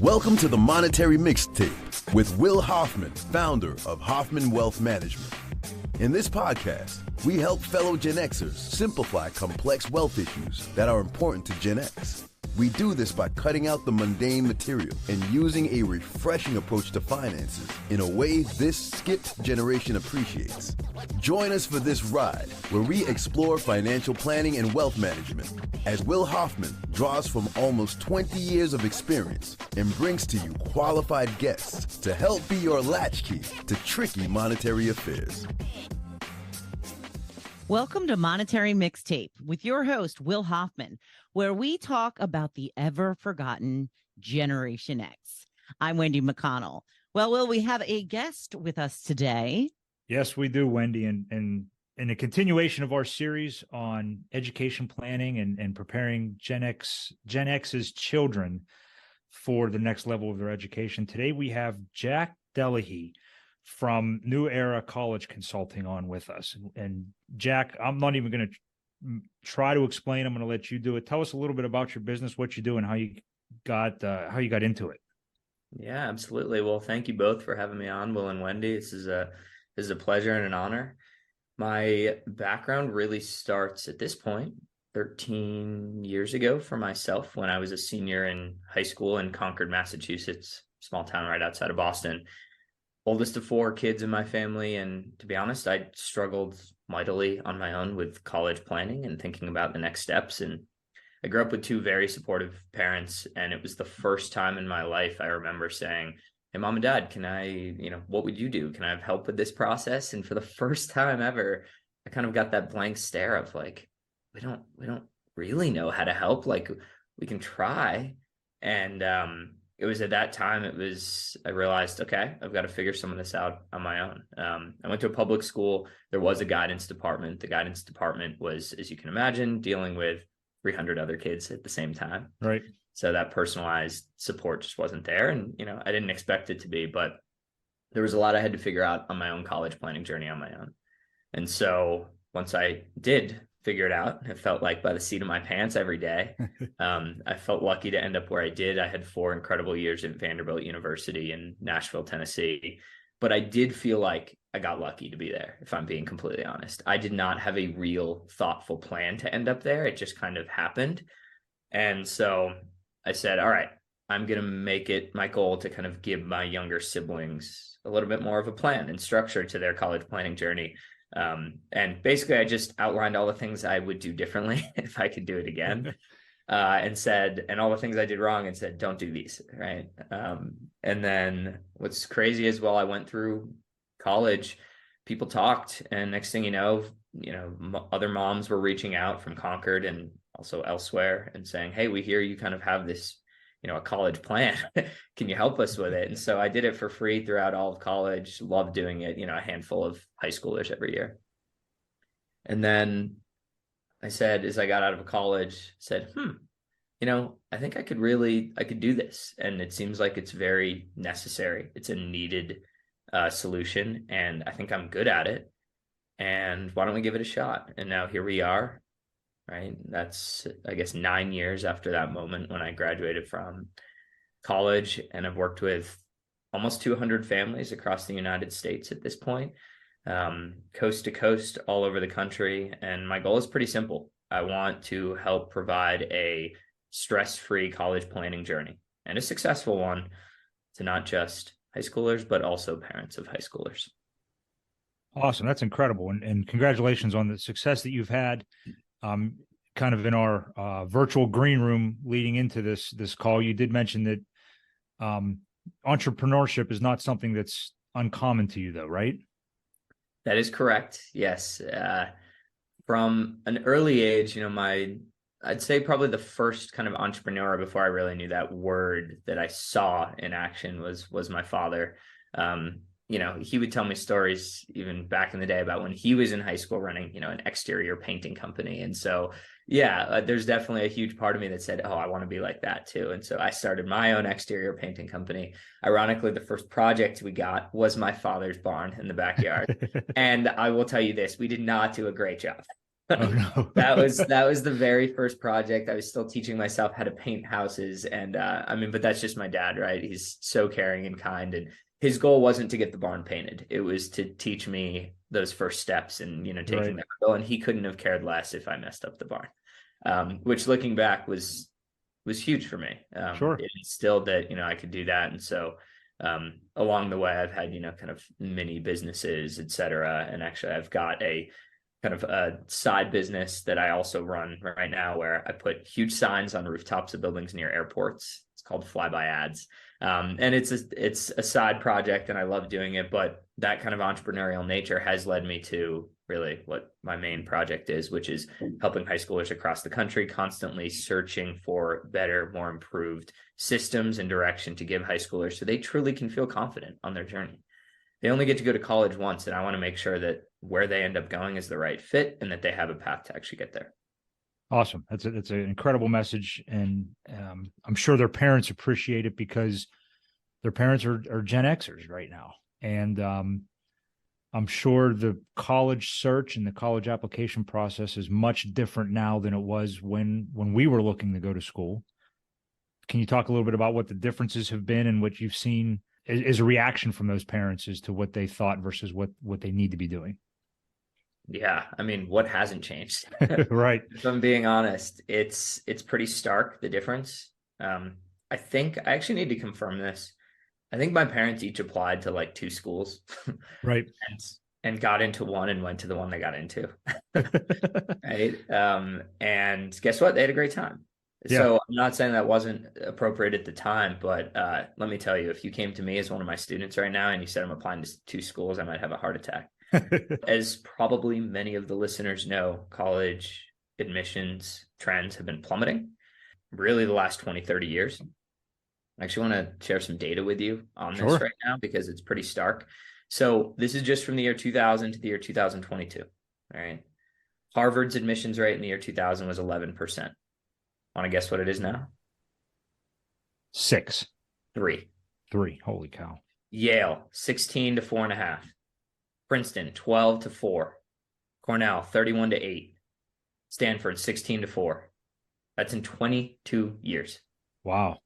Welcome to the Monetary Mixtape with Will Hoffman, founder of Hoffman Wealth Management. In this podcast, we help fellow Gen Xers simplify complex wealth issues that are important to Gen X. We do this by cutting out the mundane material and using a refreshing approach to finances in a way this skipped generation appreciates. Join us for this ride where we explore financial planning and wealth management as Will Hoffman draws from almost 20 years of experience and brings to you qualified guests to help be your latchkey to tricky monetary affairs. Welcome to Monetary Mixtape with your host, Will Hoffman, where we talk about the ever-forgotten Generation X. I'm Wendy McConnell. Well, Will, we have a guest with us today. Yes, we do, Wendy. And in a continuation of our series on education planning and preparing Gen X's children for the next level of their education, today we have Jack Delehey from New Era College Consulting on with us. And Jack, I'm not even going to try to explain. I'm going to let you do it. Tell us a little bit about your business, what you do, and how you got into it. Yeah, absolutely. Well, thank you both for having me on, Will and Wendy. This is a pleasure and an honor. My background really starts at this point 13 years ago for myself when I was a senior in high school in Concord, Massachusetts, small town right outside of Boston. Oldest of four kids in my family, and to be honest, I struggled mightily on my own with college planning and thinking about the next steps. And I grew up with two very supportive parents, and it was the first time in my life I remember saying, "Hey, Mom and Dad, can I, what would you do? Can I have help with this process?" And for the first time ever, I kind of got that blank stare of like, we don't really know how to help. Like, we can try. And it was at that time, I realized, okay, I've got to figure some of this out on my own. I went to a public school. There was a guidance department. The guidance department was, as you can imagine, dealing with 300 other kids at the same time. Right. So that personalized support just wasn't there. And, I didn't expect it to be, but there was a lot I had to figure out on my own college planning journey on my own. And so once I did figure it out, it felt like by the seat of my pants every day. I felt lucky to end up where I did. I had 4 incredible years at Vanderbilt University in Nashville, Tennessee. But I did feel like I got lucky to be there, if I'm being completely honest. I did not have a real thoughtful plan to end up there. It just kind of happened. And so I said, all right, I'm going to make it my goal to kind of give my younger siblings a little bit more of a plan and structure to their college planning journey. And basically I just outlined all the things I would do differently if I could do it again, and all the things I did wrong and said, don't do these. Right. And then what's crazy is while I went through college, people talked, and next thing you know, other moms were reaching out from Concord and also elsewhere and saying, hey, we hear you kind of have this, a college plan. Can you help us with it? And so I did it for free throughout all of college, loved doing it, a handful of high schoolers every year. And then I said, as I got out of college, said, I think I could do this. And it seems like it's very necessary. It's a needed solution. And I think I'm good at it. And why don't we give it a shot? And now here we are. Right. That's, I guess, 9 years after that moment when I graduated from college, and I've worked with almost 200 families across the United States at this point, coast to coast, all over the country. And my goal is pretty simple. I want to help provide a stress-free college planning journey, and a successful one, to not just high schoolers, but also parents of high schoolers. Awesome. That's incredible. And congratulations on the success that you've had. Kind of in our virtual green room leading into this call, you did mention that entrepreneurship is not something that's uncommon to you, though, right? That is correct. Yes. From an early age, I'd say probably the first kind of entrepreneur before I really knew that word that I saw in action was my father. He would tell me stories even back in the day about when he was in high school running, an exterior painting company. And so, there's definitely a huge part of me that said, oh, I want to be like that too. And so I started my own exterior painting company. Ironically, the first project we got was my father's barn in the backyard. And I will tell you this, we did not do a great job. Oh no. That was the very first project. I was still teaching myself how to paint houses. And I mean, but that's just my dad, right? He's so caring and kind. And his goal wasn't to get the barn painted. It was to teach me those first steps and, taking that goal. And he couldn't have cared less if I messed up the barn. Which looking back was huge for me. Sure. It instilled that, I could do that. And so along the way, I've had, kind of mini businesses, et cetera. And actually I've got a kind of a side business that I also run right now where I put huge signs on rooftops of buildings near airports. It's called Flyby Ads. And it's a side project and I love doing it, but that kind of entrepreneurial nature has led me to really what my main project is, which is helping high schoolers across the country constantly searching for better, more improved systems and direction to give high schoolers so they truly can feel confident on their journey. They only get to go to college once, and I want to make sure that where they end up going is the right fit and that they have a path to actually get there. Awesome. That's an incredible message. And I'm sure their parents appreciate it because their parents are Gen Xers right now. And I'm sure the college search and the college application process is much different now than it was when we were looking to go to school. Can you talk a little bit about what the differences have been and what you've seen as a reaction from those parents as to what they thought versus what they need to be doing? Yeah. I mean, what hasn't changed? Right. If I'm being honest, it's pretty stark, the difference. I think I actually need to confirm this. I think my parents each applied to like 2 schools. Right. and got into one and went to the one they got into. Right. And guess what? They had a great time. Yeah. So I'm not saying that wasn't appropriate at the time, but let me tell you, if you came to me as one of my students right now and you said I'm applying to 2 schools, I might have a heart attack. As probably many of the listeners know, college admissions trends have been plummeting really the last 20, 30 years. I actually want to share some data with you on this right now because it's pretty stark. So this is just from the year 2000 to the year 2022. All right. Harvard's admissions rate in the year 2000 was 11%. Want to guess what it is now? 6. 3. Holy cow. Yale, 16 to 4.5. Princeton, 12 to 4. Cornell, 31 to 8. Stanford, 16 to 4. That's in 22 years. Wow.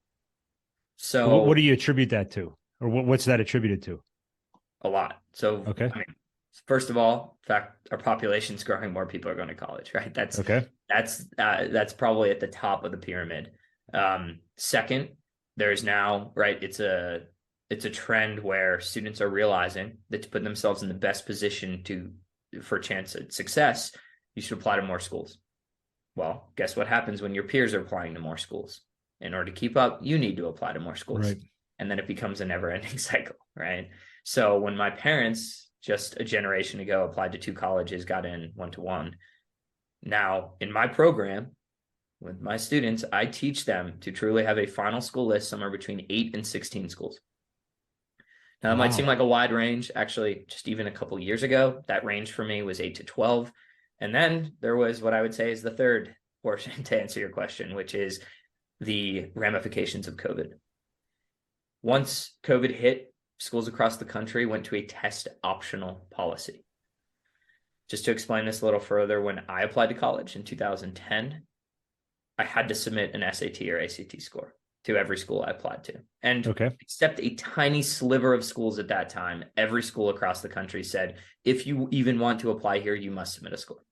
So what do you attribute that to? Or what's that attributed to? A lot. So, okay. I mean, first of all, in fact, our population's growing, more people are going to college, right? That's probably at the top of the pyramid. Second, there's now, right, it's a trend where students are realizing that to put themselves in the best position for a chance at success, you should apply to more schools. Well, guess what happens when your peers are applying to more schools? In order to keep up, you need to apply to more schools. Right. And then it becomes a never-ending cycle, right? So when my parents just a generation ago applied to 2 colleges, got in 1-to-1, now in my program with my students, I teach them to truly have a final school list somewhere between 8 and 16 schools. Now, it might seem like a wide range. Actually, just even a couple of years ago, that range for me was 8 to 12. And then there was what I would say is the third portion to answer your question, which is the ramifications of COVID. Once COVID hit, schools across the country went to a test optional policy. Just to explain this a little further, when I applied to college in 2010, I had to submit an SAT or ACT score to every school I applied to. And except a tiny sliver of schools at that time, every school across the country said, if you even want to apply here, you must submit a score.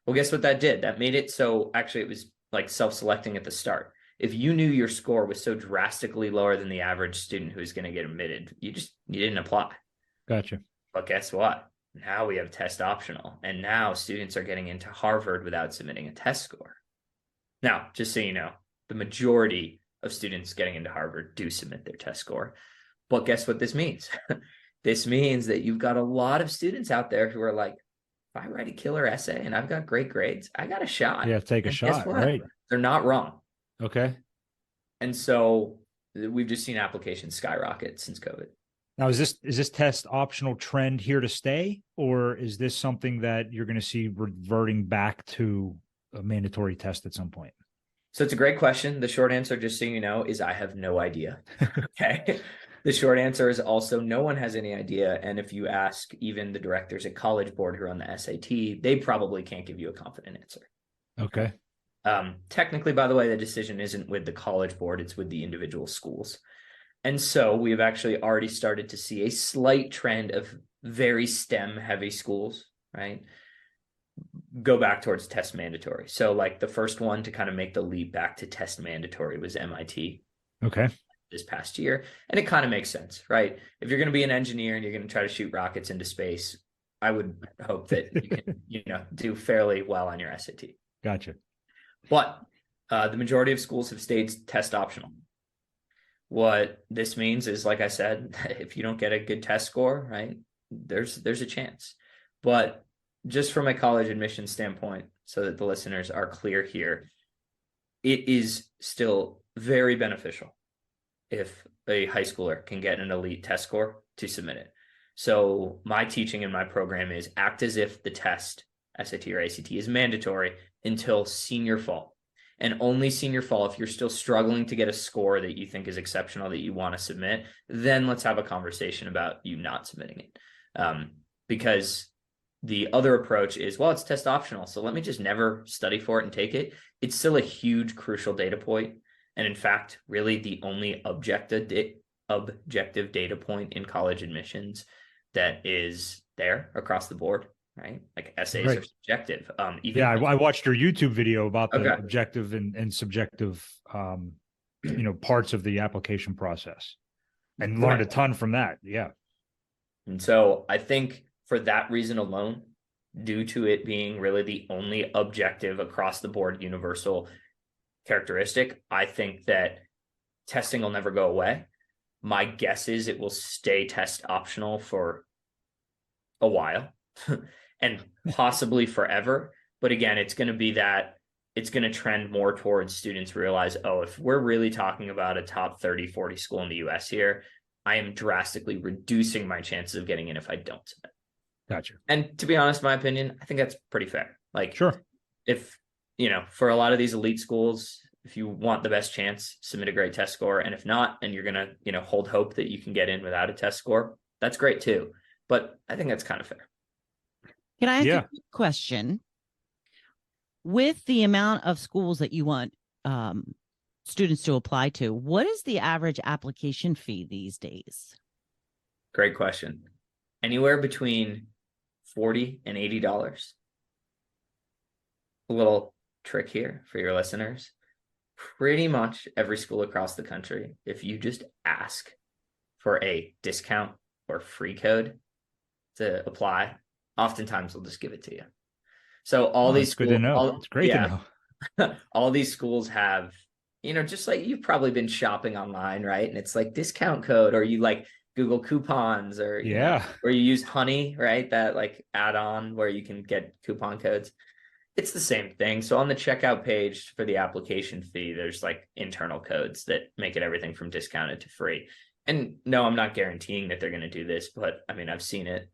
Well, guess what that did? That made it so actually it was like self-selecting at the start. If you knew your score was so drastically lower than the average student who's going to get admitted, you didn't apply. Gotcha. But guess what? Now we have test optional. And now students are getting into Harvard without submitting a test score. Now, just so you know, the majority of students getting into Harvard do submit their test score. But guess what this means? This means that you've got a lot of students out there who are like, if I write a killer essay and I've got great grades, I got a shot. Yeah, take a shot, right? They're not wrong. Okay. And so we've just seen applications skyrocket since COVID. Now, is this test optional trend here to stay, or is this something that you're going to see reverting back to a mandatory test at some point? So it's a great question. The short answer, just so you know, is I have no idea. Okay. The short answer is also no one has any idea. And if you ask even the directors at College Board who run the SAT, they probably can't give you a confident answer. Okay. Technically, by the way, the decision isn't with the College Board, it's with the individual schools. And so we've actually already started to see a slight trend of very STEM heavy schools, right, go back towards test mandatory. So like the first one to kind of make the leap back to test mandatory was MIT. Okay. This past year. And it kind of makes sense, right? If you're going to be an engineer and you're going to try to shoot rockets into space, I would hope that you can, do fairly well on your SAT. Gotcha. But the majority of schools have stayed test optional. What this means is, like I said, if you don't get a good test score, right, there's a chance. But just from a college admission standpoint, so that the listeners are clear here, it is still very beneficial if a high schooler can get an elite test score to submit it. So my teaching in my program is act as if the test, SAT or ACT, is mandatory until senior fall. And only senior fall, if you're still struggling to get a score that you think is exceptional that you want to submit, then let's have a conversation about you not submitting it. Because the other approach is, well, it's test optional, so let me just never study for it and take it. It's still a huge, crucial data point. And in fact, really the only objective data point in college admissions that is there across the board, right? Like essays are subjective. I watched your YouTube video about the objective and subjective, parts of the application process, and learned a ton from that. Yeah. And so I think for that reason alone, due to it being really the only objective across the board universal characteristic, I think that testing will never go away. My guess is it will stay test optional for a while and possibly forever. But again, it's going to trend more towards students realize, oh, if we're really talking about a top 30, 40 school in the US here, I am drastically reducing my chances of getting in if I don't submit. Gotcha. And to be honest, my opinion, I think that's pretty fair. Like, sure, if for a lot of these elite schools, if you want the best chance, submit a great test score. And if not, and you're going to, hold hope that you can get in without a test score, that's great too. But I think that's kind of fair. Can I ask a question? With the amount of schools that you want students to apply to, what is the average application fee these days? Great question. Anywhere between $40 and $80. A little trick here for your listeners. Pretty much every school across the country, if you just ask for a discount or free code to apply, oftentimes they'll just give it to you. So all these schools, good to know. It's great to know. All these schools have, just like you've probably been shopping online, right? And it's like discount code, or you like Google coupons, or or you use Honey, right? That like add-on where you can get coupon codes. It's the same thing. So on the checkout page for the application fee, there's like internal codes that make it everything from discounted to free. And no, I'm not guaranteeing that they're going to do this, but I mean, I've seen it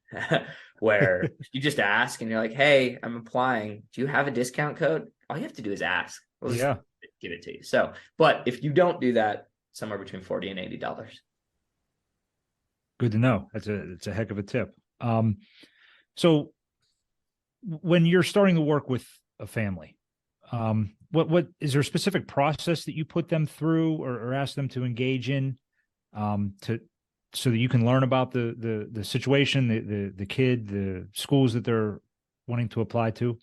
where you just ask and you're like, hey, I'm applying. Do you have a discount code? All you have to do is ask. We'll just give it to you. So, but if you don't do that, somewhere between $40 and $80. Good to know. It's a heck of a tip. So when you're starting to work with a family, what is there a specific process that you put them through or ask them to engage in, so that you can learn about the situation, the kid, the schools that they're wanting to apply to?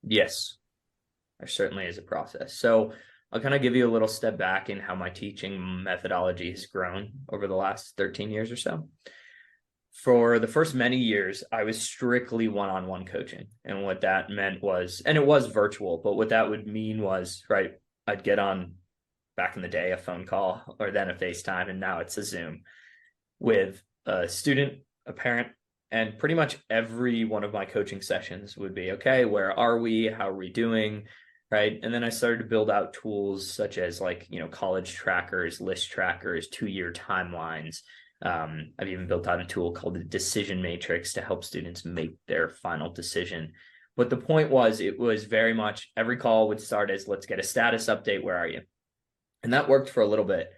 Yes, there certainly is a process. So I'll kind of give you a little step back in how my teaching methodology has grown over the last 13 years or so. For the first many years, I was strictly one-on-one coaching. And what that meant was, and it was virtual, but what that would mean was, right, I'd get on, back in the day, a phone call, or then a FaceTime, and now it's a Zoom, with a student, a parent, and pretty much every one of my coaching sessions would be, okay, where are we? How are we doing? Right. And then I started to build out tools such as college trackers, list trackers, 2-year timelines. I've even built out a tool called the decision matrix to help students make their final decision. But the point was, it was very much every call would start as, let's get a status update. Where are you? And that worked for a little bit.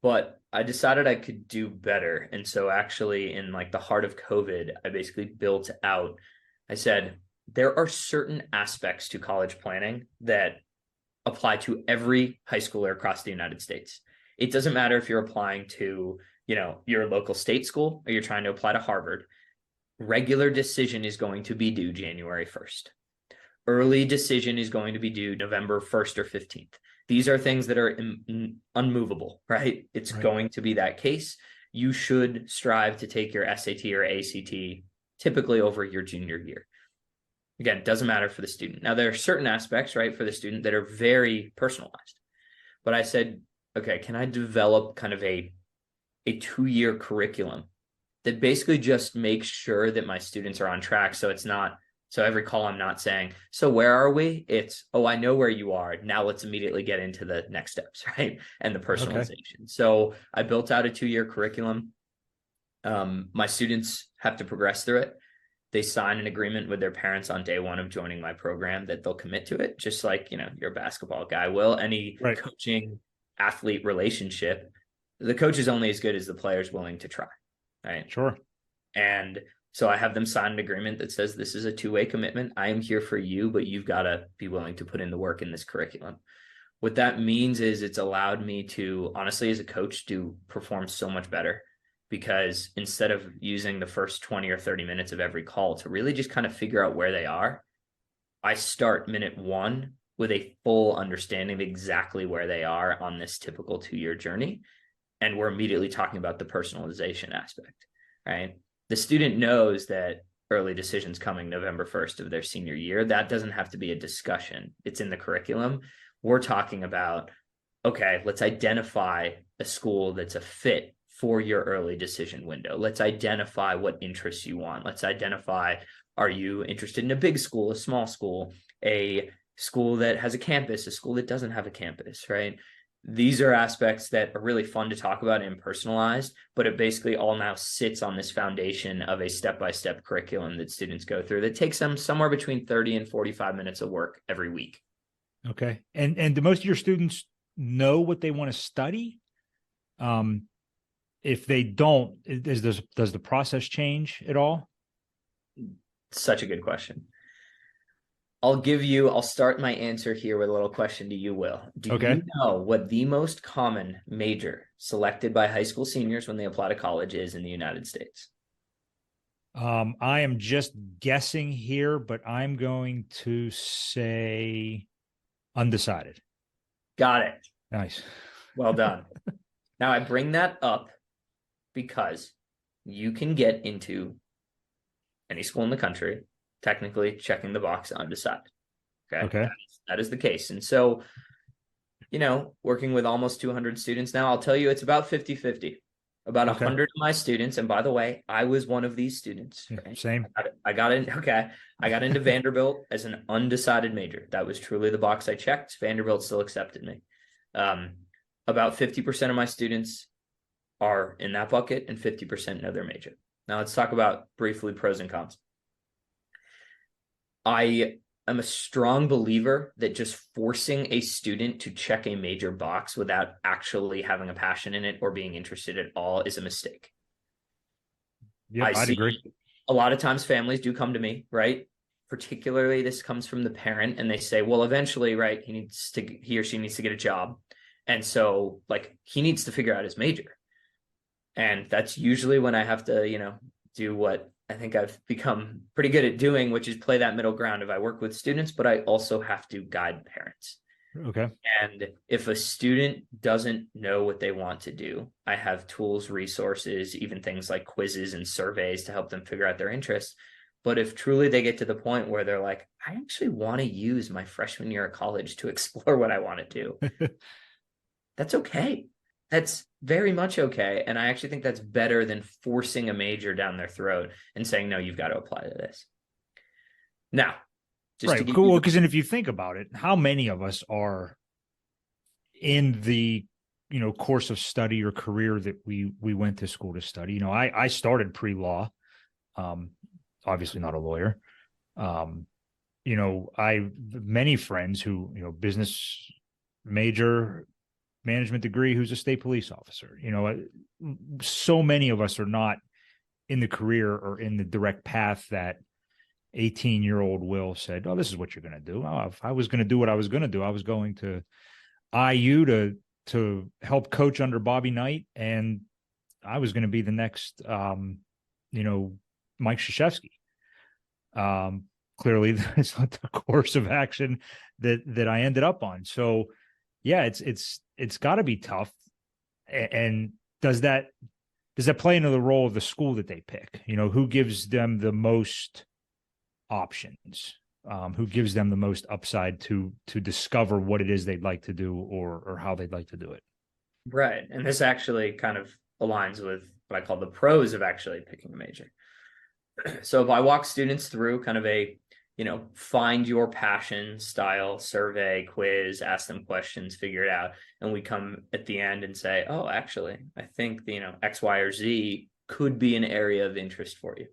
but I decided I could do better. And so actually in like the heart of COVID, I basically built out, I said, there are certain aspects to college planning that apply to every high schooler across the United States. It doesn't matter if you're applying to, your local state school or you're trying to apply to Harvard. Regular decision is going to be due January 1st. Early decision is going to be due November 1st or 15th. These are things that are unmovable, right? It's going to be that case. You should strive to take your SAT or ACT typically over your junior year. Again, it doesn't matter for the student. Now, there are certain aspects, right, for the student that are very personalized. But I said, okay, can I develop kind of a 2-year curriculum that basically just makes sure that my students are on track? So it's not, so every call I'm not saying, so where are we? It's, oh, I know where you are. Now let's immediately get into the next steps, right? And the personalization. Okay. So I built out a 2-year curriculum. My students have to progress through it. They sign an agreement with their parents on day one of joining my program that they'll commit to it. Just like, you're a basketball guy will. Any coaching athlete relationship, the coach is only as good as the player's willing to try. Right. Sure. And so I have them sign an agreement that says this is a 2-way commitment. I am here for you, but you've got to be willing to put in the work in this curriculum. What that means is it's allowed me to, honestly, as a coach, to perform so much better, because instead of using the first 20 or 30 minutes of every call to really just kind of figure out where they are, I start minute 1 with a full understanding of exactly where they are on this typical 2-year journey. And we're immediately talking about the personalization aspect, right? The student knows that early decisions coming November 1st of their senior year. That doesn't have to be a discussion. It's in the curriculum. We're talking about, okay, let's identify a school that's a fit for your early decision window. Let's identify what interests you want. Let's identify, are you interested in a big school, a small school, a school that has a campus, a school that doesn't have a campus, right? These are aspects that are really fun to talk about and personalized, but it basically all now sits on this foundation of a step-by-step curriculum that students go through that takes them somewhere between 30 and 45 minutes of work every week. Okay. And do most of your students know what they want to study? If they don't, does the process change at all? Such a good question. I'll start my answer here with a little question to you, Will. Do you know what the most common major selected by high school seniors when they apply to college is in the United States? I am just guessing here, but I'm going to say undecided. Got it. Nice. Well done. Now I bring that up because you can get into any school in the country, technically checking the box undecided. Okay. That is the case. And so, working with almost 200 students now, I'll tell you it's about 50-50. About 100 of my students, and by the way, I was one of these students. Right? Same. I got into Vanderbilt as an undecided major. That was truly the box I checked. Vanderbilt still accepted me. About 50% of my students are in that bucket, and 50% know their major. Now let's talk about briefly pros and cons. I am a strong believer that just forcing a student to check a major box without actually having a passion in it or being interested at all is a mistake. Yeah, I'd agree. A lot of times families do come to me, right? Particularly this comes from the parent, and they say, well, eventually, right, he or she needs to get a job. And so he needs to figure out his major. And that's usually when I have to, do what I think I've become pretty good at doing, which is play that middle ground. If I work with students, but I also have to guide parents. Okay. And if a student doesn't know what they want to do, I have tools, resources, even things like quizzes and surveys to help them figure out their interests. But if truly they get to the point where they're like, I actually want to use my freshman year of college to explore what I want to do, that's okay. That's very much okay. And I actually think that's better than forcing a major down their throat and saying, no, you've got to apply to this. Now, just cool. Because then if you think about it, how many of us are in the, course of study or career that we went to school to study? I started pre-law, obviously not a lawyer. I many friends who, business major, management degree who's a state police officer. So many of us are not in the career or in the direct path that 18-year-old Will said, oh, this is what you're going to do. Oh, if I was going to do what I was going to do, I was going to IU to help coach under Bobby Knight, and I was going to be the next, Mike Krzyzewski. Clearly, that's not the course of action that I ended up on. So, yeah, it's got to be tough. And does that play into the role of the school that they pick? Who gives them the most options? Who gives them the most upside to discover what it is they'd like to do or how they'd like to do it? Right. And this actually kind of aligns with what I call the pros of actually picking a major. So if I walk students through kind of a, find your passion style survey, quiz, ask them questions, figure it out, and we come at the end and say, oh, actually, I think, X, Y, or Z could be an area of interest for you.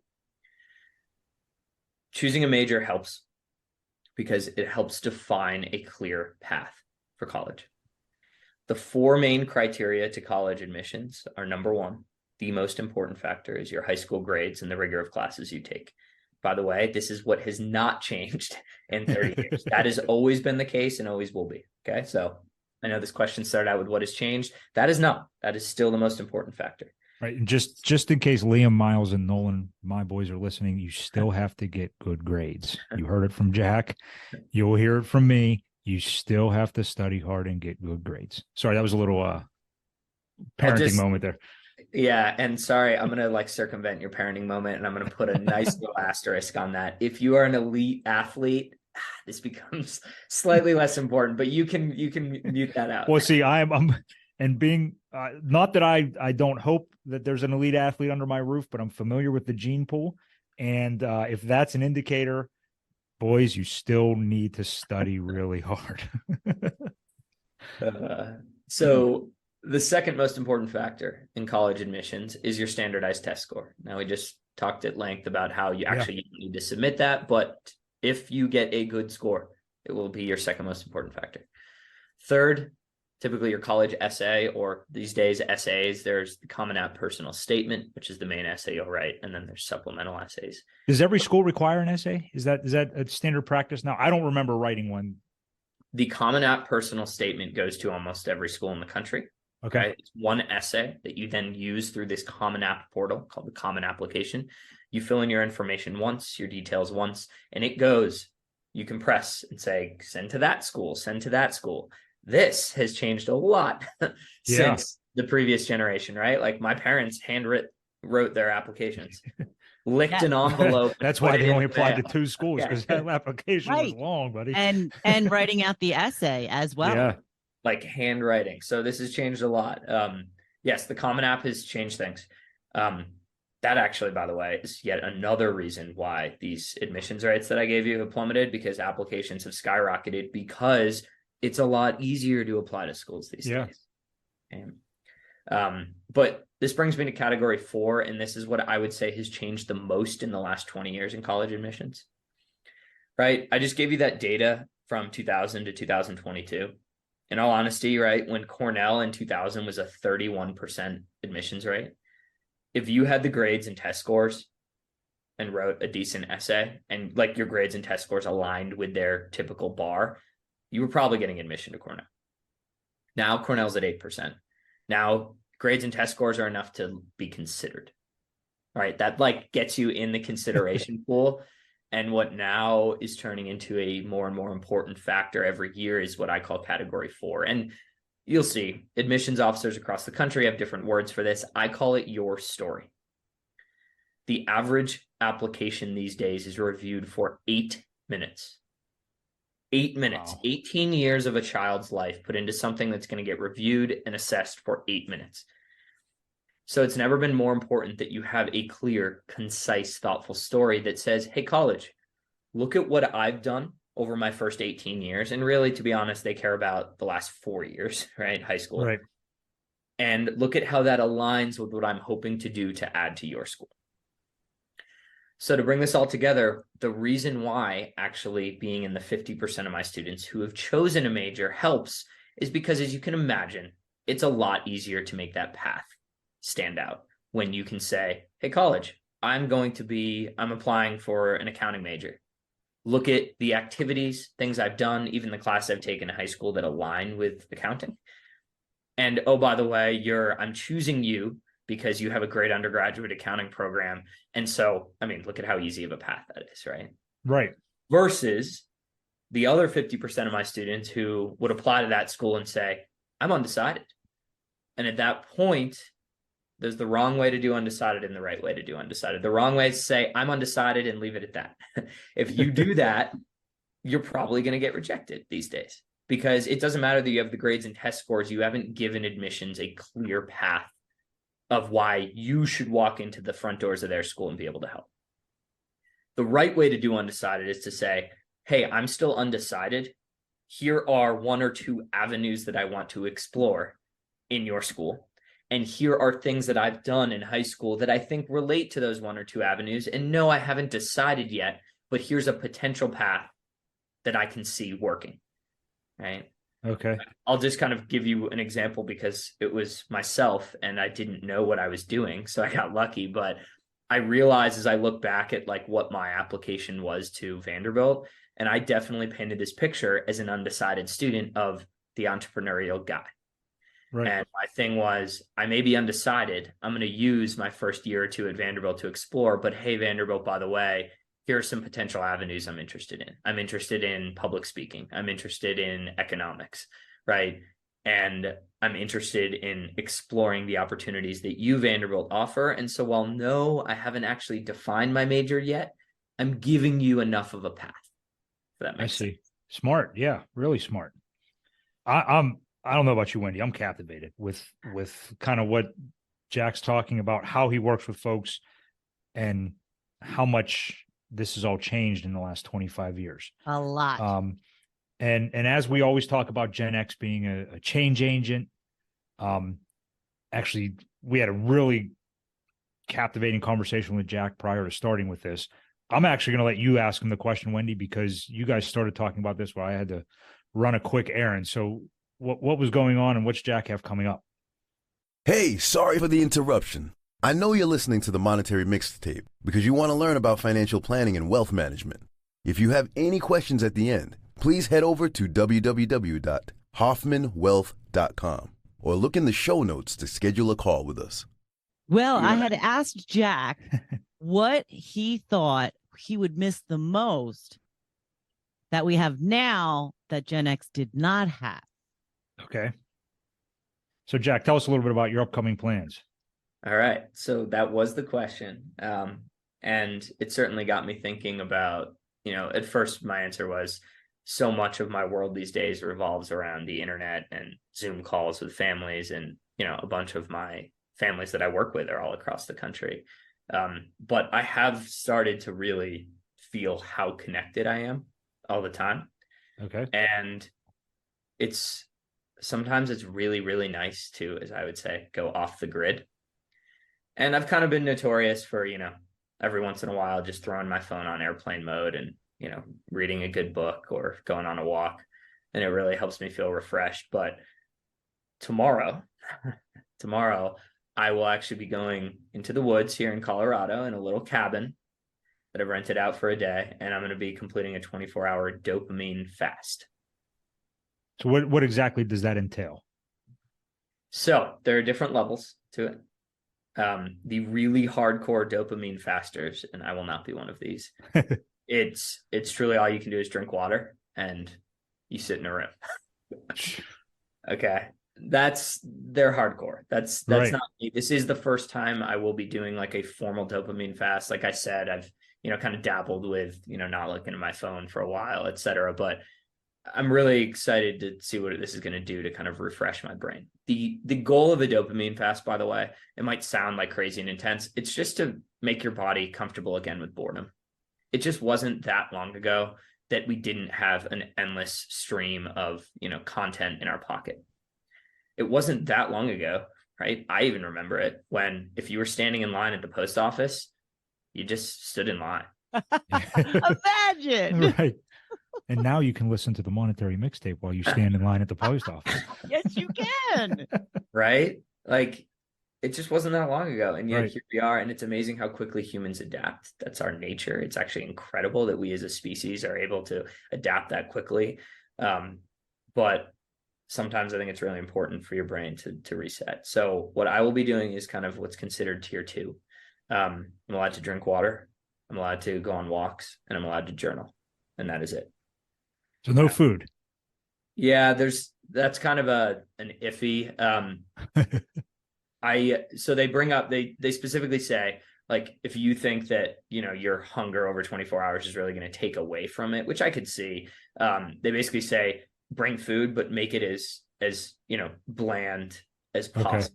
Choosing a major helps because it helps define a clear path for college. The 4 main criteria to college admissions are: number 1, the most important factor is your high school grades and the rigor of classes you take. By the way, this is what has not changed in 30 years. That has always been the case and always will be. Okay. So I know this question started out with what has changed. That is still the most important factor. Right. And just in case Liam, Miles, and Nolan, my boys, are listening, you still have to get good grades. You heard it from Jack. You'll hear it from me. You still have to study hard and get good grades. Sorry, that was a little parenting moment there. Yeah. And sorry, I'm going to circumvent your parenting moment, and I'm going to put a nice little asterisk on that. If you are an elite athlete, this becomes slightly less important, but you can mute that out. Well, see, I'm and being not that I don't hope that there's an elite athlete under my roof, but I'm familiar with the gene pool. And if that's an indicator, boys, you still need to study really hard. So the second most important factor in college admissions is your standardized test score. Now, we just talked at length about how you actually need to submit that, but if you get a good score, it will be your second most important factor. Third, typically your college essay, or these days essays. There's the Common App personal statement, which is the main essay you'll write, and then there's supplemental essays. Does every school require an essay? Is that a standard practice now? I don't remember writing one. The Common App personal statement goes to almost every school in the country. Okay. It's one essay that you then use through this Common App portal called the Common Application. You fill in your information once, your details once, and it goes. You can press and say, send to that school, send to that school. This has changed a lot since the previous generation, right? My parents wrote their applications, licked an envelope. That's why they only applied to 2 schools, because that application was long, buddy. And writing out the essay as well. Yeah. Handwriting. So this has changed a lot. Yes, the Common App has changed things. That actually, by the way, is yet another reason why these admissions rates that I gave you have plummeted, because applications have skyrocketed because it's a lot easier to apply to schools these days. But this brings me to category 4, and this is what I would say has changed the most in the last 20 years in college admissions. Right? I just gave you that data from 2000 to 2022. In all honesty, right, when Cornell in 2000 was a 31% admissions rate, if you had the grades and test scores and wrote a decent essay, and your grades and test scores aligned with their typical bar, you were probably getting admission to Cornell. Now Cornell's at 8%. Now grades and test scores are enough to be considered. All right, that gets you in the consideration pool. And what now is turning into a more and more important factor every year is what I call category 4. And you'll see admissions officers across the country have different words for this. I call it your story. The average application these days is reviewed for 8 minutes. 8 minutes. Wow. 18 years of a child's life put into something that's going to get reviewed and assessed for 8 minutes. So it's never been more important that you have a clear, concise, thoughtful story that says, hey, college, look at what I've done over my first 18 years. And really, to be honest, they care about the last 4 years, right? High school. Right. And look at how that aligns with what I'm hoping to do to add to your school. So to bring this all together, the reason why actually being in the 50% of my students who have chosen a major helps is because, as you can imagine, it's a lot easier to make that path stand out when you can say, hey, college, I'm applying for an accounting major. Look at the activities, things I've done, even the class I've taken in high school that align with accounting. And oh, by the way, I'm choosing you because you have a great undergraduate accounting program. And so, I mean, look at how easy of a path that is, right? Right. Versus the other 50% of my students who would apply to that school and say, I'm undecided. And at that point, there's the wrong way to do undecided and the right way to do undecided. The wrong way is to say, I'm undecided and leave it at that. If you do that, you're probably going to get rejected these days, because it doesn't matter that you have the grades and test scores. You haven't given admissions a clear path of why you should walk into the front doors of their school and be able to help. The right way to do undecided is to say, hey, I'm still undecided. Here are 1 or 2 avenues that I want to explore in your school. And here are things that I've done in high school that I think relate to those 1 or 2 avenues. And no, I haven't decided yet, but here's a potential path that I can see working, right? Okay. I'll just kind of give you an example because it was myself and I didn't know what I was doing. So I got lucky, but I realized as I look back at like what my application was to Vanderbilt, and I definitely painted this picture as an undecided student of the entrepreneurial guy. Right. And my thing was, I may be undecided. I'm going to use my first year or 2 at Vanderbilt to explore, but hey, Vanderbilt, by the way, here are some potential avenues I'm interested in. I'm interested in public speaking. I'm interested in economics, right? And I'm interested in exploring the opportunities that you, Vanderbilt, offer. And so while no, I haven't actually defined my major yet, I'm giving you enough of a path. That makes sense. Smart. Yeah, really smart. I don't know about you, Wendy. I'm captivated with kind of what Jack's talking about, how he works with folks and how much this has all changed in the last 25 years. A lot. And as we always talk about Gen X being a change agent, actually, we had a really captivating conversation with Jack prior to starting with this. I'm actually going to let you ask him the question, Wendy, because you guys started talking about this while I had to run a quick errand. So what was going on and what's Jack have coming up? Hey, sorry for the interruption. I know you're listening to the Monetary Mixtape because you want to learn about financial planning and wealth management. If you have any questions at the end, please head over to www.hoffmanwealth.com or look in the show notes to schedule a call with us. Well, I had asked Jack what he thought he would miss the most that we have now that Gen X did not have. Okay. So, Jack, tell us a little bit about your upcoming plans. All right. So that was the question. And it certainly got me thinking about, at first my answer was so much of my world these days revolves around the internet and Zoom calls with families. And, a bunch of my families that I work with are all across the country. But I have started to really feel how connected I am all the time. Okay. And sometimes it's really, really nice to, as I would say, go off the grid. And I've kind of been notorious for, every once in a while, just throwing my phone on airplane mode and, reading a good book or going on a walk. And it really helps me feel refreshed. But tomorrow, I will actually be going into the woods here in Colorado in a little cabin that I've rented out for a day. And I'm going to be completing a 24-hour dopamine fast. So what exactly does that entail? So there are different levels to it. The really hardcore dopamine fasters, and I will not be one of these. It's truly all you can do is drink water and you sit in a room. Okay. They're hardcore. That's right. Not me. This is the first time I will be doing like a formal dopamine fast. Like I said, I've, kind of dabbled with, not looking at my phone for a while, et cetera. But I'm really excited to see what this is going to do to kind of refresh my brain. The goal of a dopamine fast, by the way, it might sound like crazy and intense. It's just to make your body comfortable again with boredom. It just wasn't that long ago that we didn't have an endless stream of, content in our pocket. It wasn't that long ago, right? I even remember it when if you were standing in line at the post office, you just stood in line. Imagine. Right. And now you can listen to the monetary mixtape while you stand in line at the post office. Yes, you can. Right? Like, it just wasn't that long ago. And yet Right. here we are. And it's amazing how quickly humans adapt. That's our nature. It's actually incredible that we as a species are able to adapt that quickly. But sometimes I think it's really important for your brain to reset. So what I will be doing is kind of what's considered tier 2. I'm allowed to drink water. I'm allowed to go on walks, and I'm allowed to journal. And that is it. So no food. Yeah, that's kind of an iffy. So they bring up, they specifically say, like, if you think that, your hunger over 24 hours is really going to take away from it, which I could see, they basically say, bring food, but make it as bland as possible. Okay.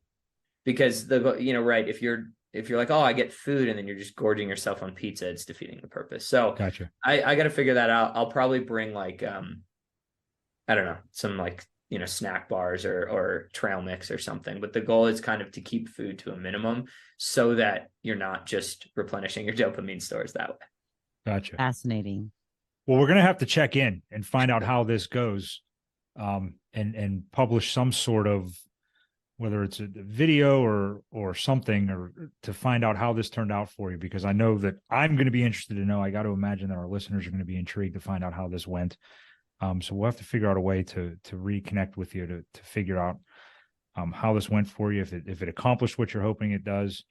Because right, if you're like, oh, I get food, and then you're just gorging yourself on pizza, it's defeating the purpose. So gotcha. I got to figure that out. I'll probably bring like, I don't know, some like, snack bars or trail mix or something. But the goal is kind of to keep food to a minimum so that you're not just replenishing your dopamine stores that way. Gotcha. Fascinating. Well, we're going to have to check in and find out how this goes, and publish some sort of, whether it's a video or something, or to find out how this turned out for you, because I know that I'm going to be interested to know. I got to imagine that our listeners are going to be intrigued to find out how this went. So we'll have to figure out a way to reconnect with you to figure out how this went for you, if it accomplished what you're hoping it does,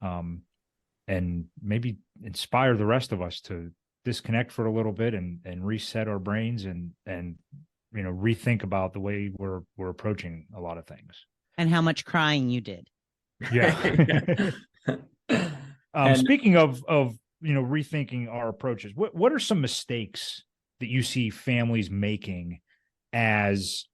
and maybe inspire the rest of us to disconnect for a little bit and reset our brains and rethink about the way we're approaching a lot of things. And how much crying you did. Yeah. Speaking of rethinking our approaches, what are some mistakes that you see families making as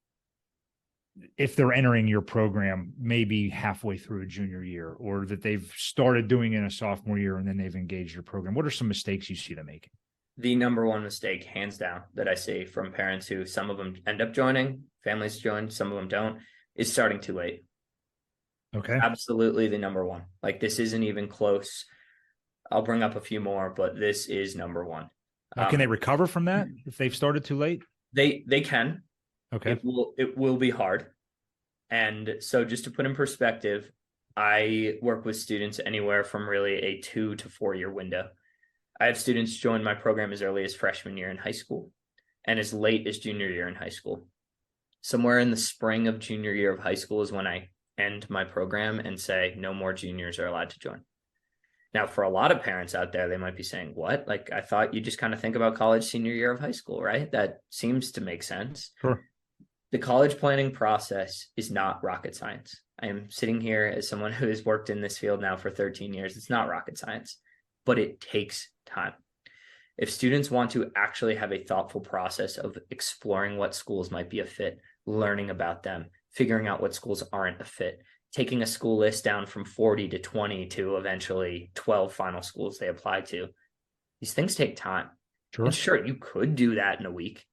if they're entering your program maybe halfway through a junior year, or that they've started doing in a sophomore year and then they've engaged your program? What are some mistakes you see them making? The number one mistake, hands down, that I see from parents who, some of them end up joining, families join, some of them don't, is starting too late. Okay. Absolutely the number one. Like, this isn't even close. I'll bring up a few more, but this is number one. Now, can they recover from that if they've started too late? They can. Okay. It will be hard. And so, just to put in perspective, I work with students anywhere from really a 2 to 4 year window. I have students join my program as early as freshman year in high school and as late as junior year in high school. Somewhere in the spring of junior year of high school is when I end my program and say no more juniors are allowed to join. Now, for a lot of parents out there, they might be saying, what? Like, I thought you just kind of think about college senior year of high school, right? That seems to make sense. Sure. The college planning process is not rocket science. I am sitting here as someone who has worked in this field now for 13 years. It's not rocket science, but it takes time. If students want to actually have a thoughtful process of exploring what schools might be a fit, learning about them, figuring out what schools aren't a fit, taking a school list down from 40 to 20 to eventually 12 final schools they apply to, these things take time. Sure. And sure, you could do that in a week,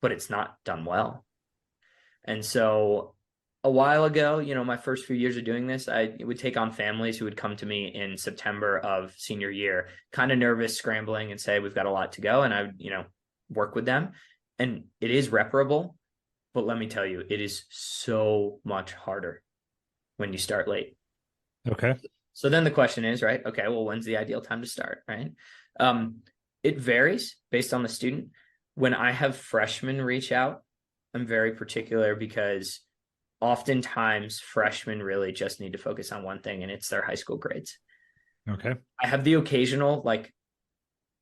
but it's not done well. And so a while ago, my first few years of doing this, I would take on families who would come to me in September of senior year, kind of nervous, scrambling, and say, we've got a lot to go. And I would, work with them. And it is reparable, but let me tell you, it is so much harder when you start late. Okay. So then the question is, right? Okay, well, when's the ideal time to start, right? It varies based on the student. When I have freshmen reach out, I'm very particular because oftentimes freshmen really just need to focus on one thing, and it's their high school grades. Okay. I have the occasional,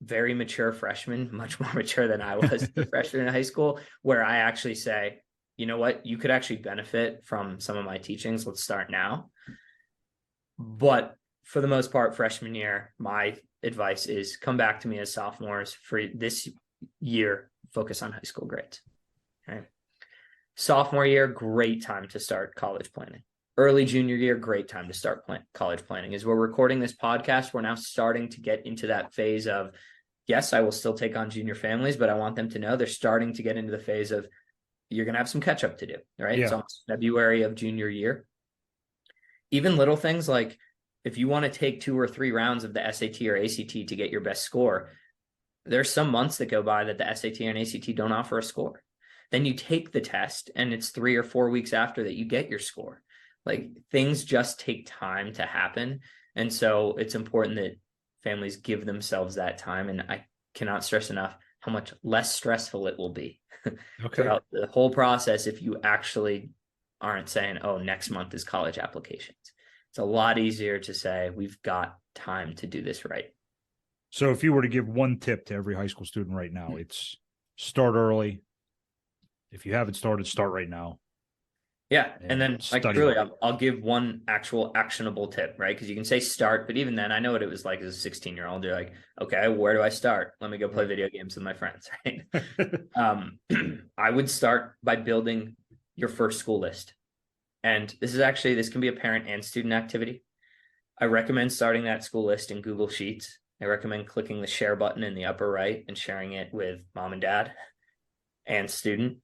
very mature freshman, much more mature than I was a freshman in high school, where I actually say, you know what, you could actually benefit from some of my teachings. Let's start now. But for the most part, freshman year, my advice is come back to me as sophomores for this year, focus on high school grades. Right. Sophomore year, great time to start college planning. Early junior year, great time to start college planning. As we're recording this podcast, we're now starting to get into that phase of, yes, I will still take on junior families, but I want them to know they're starting to get into the phase of, you're going to have some catch up to do, right? Yeah. It's almost February of junior year. Even little things like if you want to take 2 or 3 rounds of the SAT or ACT to get your best score, there's some months that go by that the SAT and ACT don't offer a score. Then you take the test and it's 3 or 4 weeks after that you get your score. Like, things just take time to happen. And so it's important that families give themselves that time. And I cannot stress enough how much less stressful it will be throughout the whole process if you actually aren't saying, oh, next month is college applications. It's a lot easier to say, we've got time to do this right. So if you were to give one tip to every high school student right now, it's start early. If you haven't started, start right now. Yeah. And then, like, truly, hard. I'll give one actual actionable tip, right? Because you can say start, but even then, I know what it was like as a 16-year-old. You're like, okay, where do I start? Let me go play video games with my friends, right? I would start by building your first school list. And this can be a parent and student activity. I recommend starting that school list in Google Sheets. I recommend clicking the share button in the upper right and sharing it with mom and dad and student.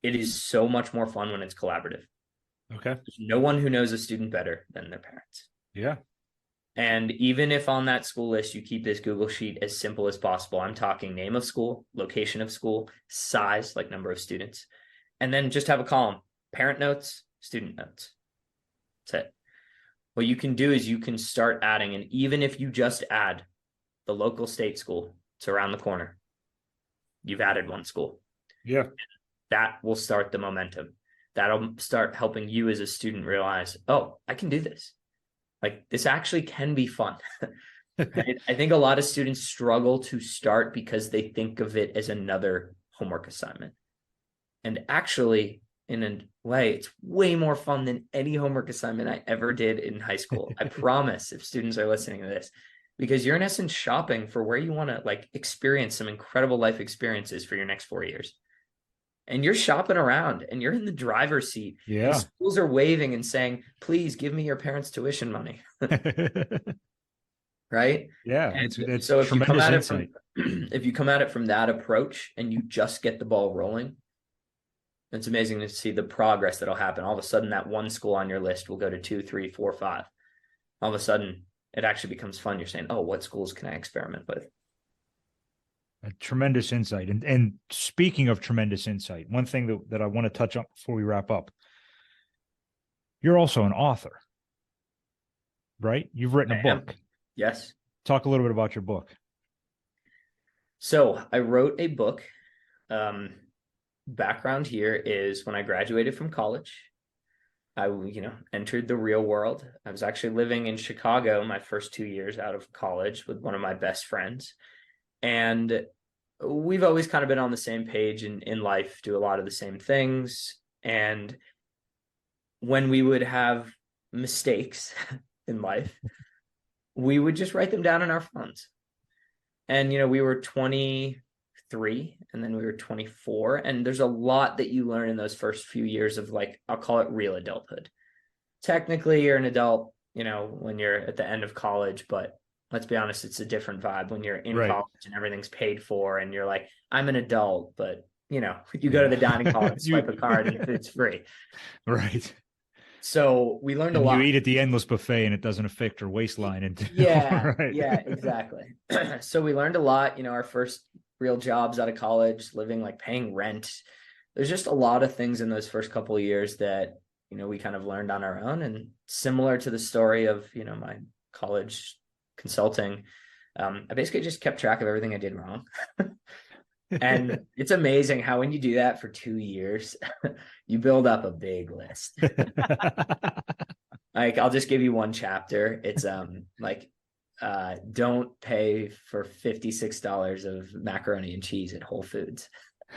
It is so much more fun when it's collaborative. Okay. There's no one who knows a student better than their parents. Yeah. And even if on that school list, you keep this Google Sheet as simple as possible, I'm talking name of school, location of school, size, like number of students, and then just have a column, parent notes, student notes. That's it. What you can do is you can start adding, and even if you just add the local state school, it's around the corner, you've added one school. Yeah. That will start the momentum. That'll start helping you as a student realize, oh, I can do this. Like, this actually can be fun. I think a lot of students struggle to start because they think of it as another homework assignment. And actually, in a way, it's way more fun than any homework assignment I ever did in high school. I promise, if students are listening to this, because you're in essence shopping for where you want to, like, experience some incredible life experiences for your next 4 years. And you're shopping around and you're in the driver's seat. Yeah. And schools are waving and saying, please give me your parents' tuition money. Right? Yeah. And it's so if you come at insight. if you come at it from that approach and you just get the ball rolling, it's amazing to see the progress that'll happen. All of a sudden, that one school on your list will go to 2, 3, 4, 5. All of a sudden, it actually becomes fun. You're saying, oh, what schools can I experiment with? A tremendous insight. And speaking of tremendous insight, one thing that I want to touch on before we wrap up, you're also an author, right? You've written a book. Yes. Talk a little bit about your book. So I wrote a book. Background here is when I graduated from college, I entered the real world. I was actually living in Chicago my first 2 years out of college with one of my best friends. And we've always kind of been on the same page in life, do a lot of the same things. And when we would have mistakes in life, we would just write them down in our phones. And, we were 23 and then we were 24. And there's a lot that you learn in those first few years of, like, I'll call it real adulthood. Technically, you're an adult, when you're at the end of college, but let's be honest, it's a different vibe when you're in college and everything's paid for and you're like, I'm an adult, but you go to the dining hall and swipe a card and it's free. Right. So we learned a lot. You eat at the endless buffet and it doesn't affect your waistline. Yeah, right. Yeah, exactly. So we learned a lot, our first real jobs out of college, living, like, paying rent. There's just a lot of things in those first couple of years that, we kind of learned on our own. And similar to the story of, my college consulting, I basically just kept track of everything I did wrong. And it's amazing how when you do that for 2 years, you build up a big list. Like, I'll just give you one chapter. It's don't pay for $56 of macaroni and cheese at Whole Foods.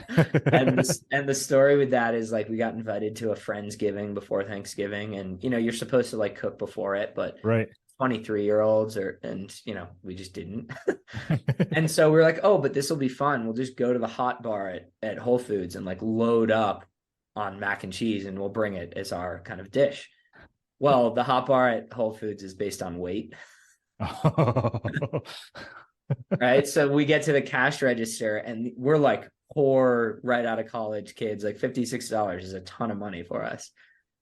and the story with that is, like, we got invited to a Friendsgiving before Thanksgiving, and you're supposed to, like, cook before it, but right. 23-year-olds we just didn't. And so we're like, oh, but this will be fun. We'll just go to the hot bar at Whole Foods and, like, load up on mac and cheese and we'll bring it as our kind of dish. Well, the hot bar at Whole Foods is based on weight. Right. So we get to the cash register and we're like poor right out of college kids, like $56 is a ton of money for us.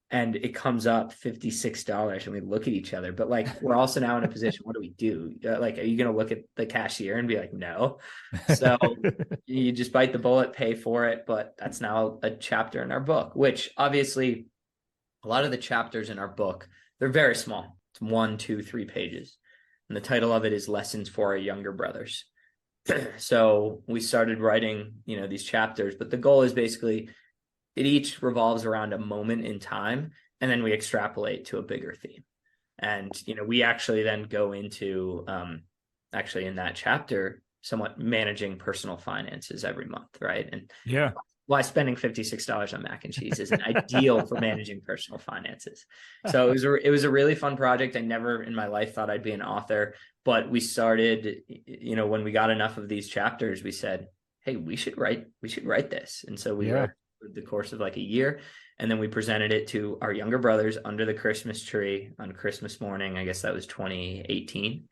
and it comes up $56 and we look at each other, but like, we're also now in a position, what do we do? Like, are you going to look at the cashier and be like, no? So you just bite the bullet, pay for it. But that's now a chapter in our book, which obviously a lot of the chapters in our book, they're very small. It's 1, 2, 3 pages. And the title of it is Lessons for Our Younger Brothers. So we started writing, these chapters, but the goal is basically it each revolves around a moment in time, and then we extrapolate to a bigger theme. And, we actually then go into, actually in that chapter, somewhat managing personal finances every month, right? And yeah, why spending $56 on mac and cheese isn't ideal for managing personal finances. So it was a really fun project. I never in my life thought I'd be an author, but we started, when we got enough of these chapters, we said, hey, we should write this. And so we wrote the course of like a year, and then we presented it to our younger brothers under the Christmas tree on Christmas morning. I guess that was 2018.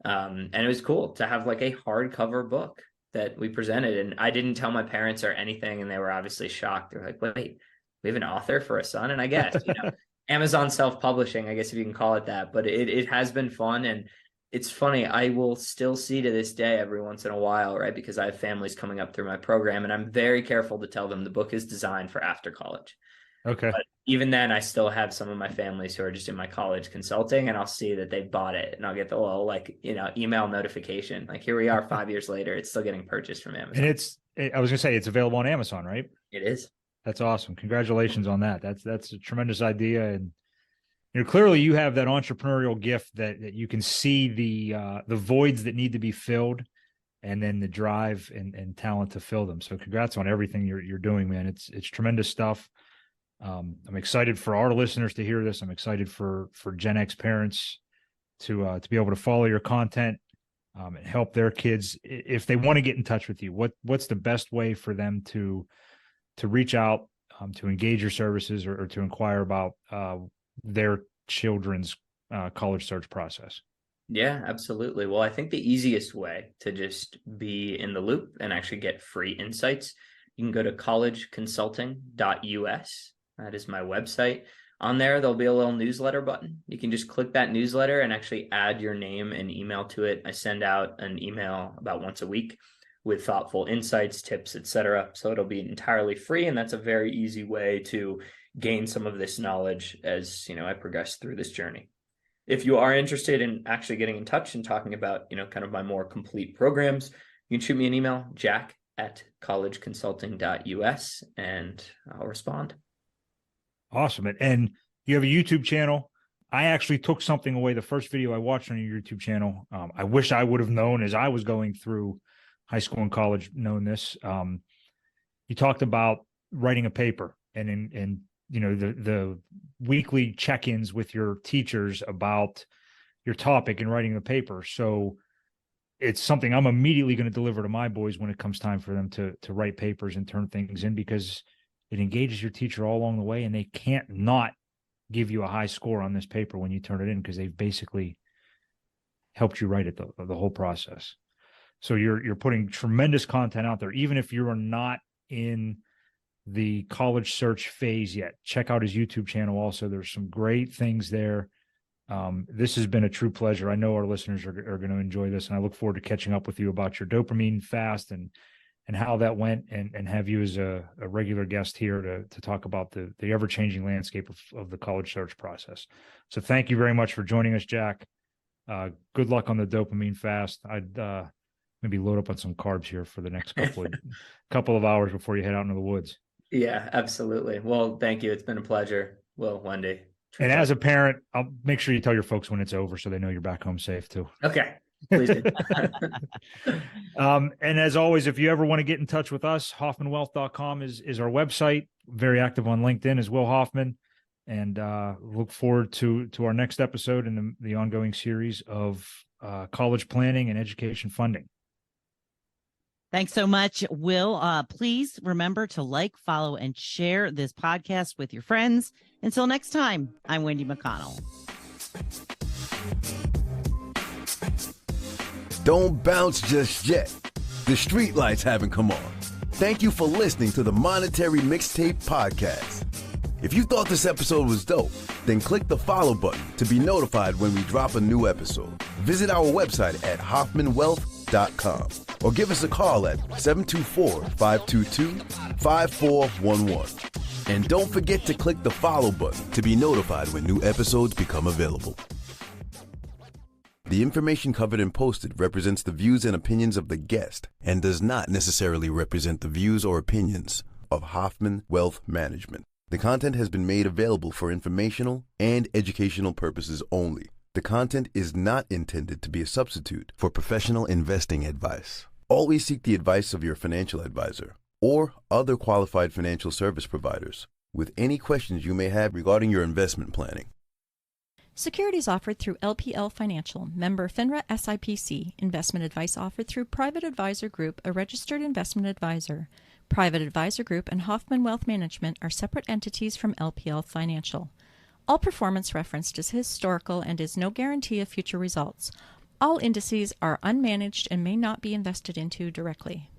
And it was cool to have like a hardcover book that we presented. And I didn't tell my parents or anything, and they were obviously shocked. They're like, wait, we have an author for a son? And I guess, Amazon self-publishing, I guess if you can call it that, but it has been fun. And it's funny, I will still see to this day every once in a while, right? Because I have families coming up through my program, and I'm very careful to tell them the book is designed for after college. Okay. But even then, I still have some of my families who are just in my college consulting, and I'll see that they bought it, and I'll get the little email notification. Like, here we are 5 years later, it's still getting purchased from Amazon. And I was gonna say it's available on Amazon, right? It is. That's awesome. Congratulations on that. That's a tremendous idea. And clearly you have that entrepreneurial gift that you can see the voids that need to be filled, and then the drive and talent to fill them. So congrats on everything you're doing, man. It's tremendous stuff. I'm excited for our listeners to hear this. I'm excited for Gen X parents to be able to follow your content and help their kids. If they want to get in touch with you, what's the best way for them to reach out, to engage your services, or to inquire about their children's college search process? Yeah, absolutely. Well, I think the easiest way to just be in the loop and actually get free insights, you can go to collegeconsulting.us. That is my website. On there, there'll be a little newsletter button. You can just click that newsletter and actually add your name and email to it. I send out an email about once a week with thoughtful insights, tips, etc. So it'll be entirely free, and that's a very easy way to gain some of this knowledge as I progress through this journey. If you are interested in actually getting in touch and talking about kind of my more complete programs, you can shoot me an email, jack@collegeconsulting.us, and I'll respond. Awesome. And you have a YouTube channel. I actually took something away. The first video I watched on your YouTube channel, I wish I would have known as I was going through high school and college, known this. You talked about writing a paper and the weekly check-ins with your teachers about your topic and writing a paper. So it's something I'm immediately going to deliver to my boys when it comes time for them to write papers and turn things in, because it engages your teacher all along the way, and they can't not give you a high score on this paper when you turn it in, because they've basically helped you write it the whole process. So you're putting tremendous content out there, even if you are not in the college search phase yet. Check out his YouTube channel also. There's some great things there. This has been a true pleasure. I know our listeners are going to enjoy this, and I look forward to catching up with you about your dopamine fast and how that went, and have you as a regular guest here to talk about the ever-changing landscape of the college search process. So thank you very much for joining us, Jack. Good luck on the dopamine fast. I'd maybe load up on some carbs here for the next couple of hours before you head out into the woods. Yeah, absolutely. Well, thank you. It's been a pleasure, Will, Wendy. And as a parent, I'll make sure you tell your folks when it's over so they know you're back home safe too. Okay. Please do. And as always, if you ever want to get in touch with us, hoffmanwealth.com is our website. Very active on LinkedIn as Will Hoffman. And look forward to our next episode in the ongoing series of college planning and education funding. Thanks so much, Will. Please remember to like, follow, and share this podcast with your friends. Until next time, I'm Wendy McConnell. Don't bounce just yet. The street lights haven't come on. Thank you for listening to the Monetary Mixtape Podcast. If you thought this episode was dope, then click the follow button to be notified when we drop a new episode. Visit our website at hoffmanwealth.com or give us a call at 724-522-5411. And don't forget to click the follow button to be notified when new episodes become available. The information covered and posted represents the views and opinions of the guest and does not necessarily represent the views or opinions of Hoffman Wealth Management. The content has been made available for informational and educational purposes only. The content is not intended to be a substitute for professional investing advice. Always seek the advice of your financial advisor or other qualified financial service providers with any questions you may have regarding your investment planning. Securities offered through LPL Financial, member FINRA SIPC. Investment advice offered through Private Advisor Group, a registered investment advisor. Private Advisor Group and Hoffman Wealth Management are separate entities from LPL Financial. All performance referenced is historical and is no guarantee of future results. All indices are unmanaged and may not be invested into directly.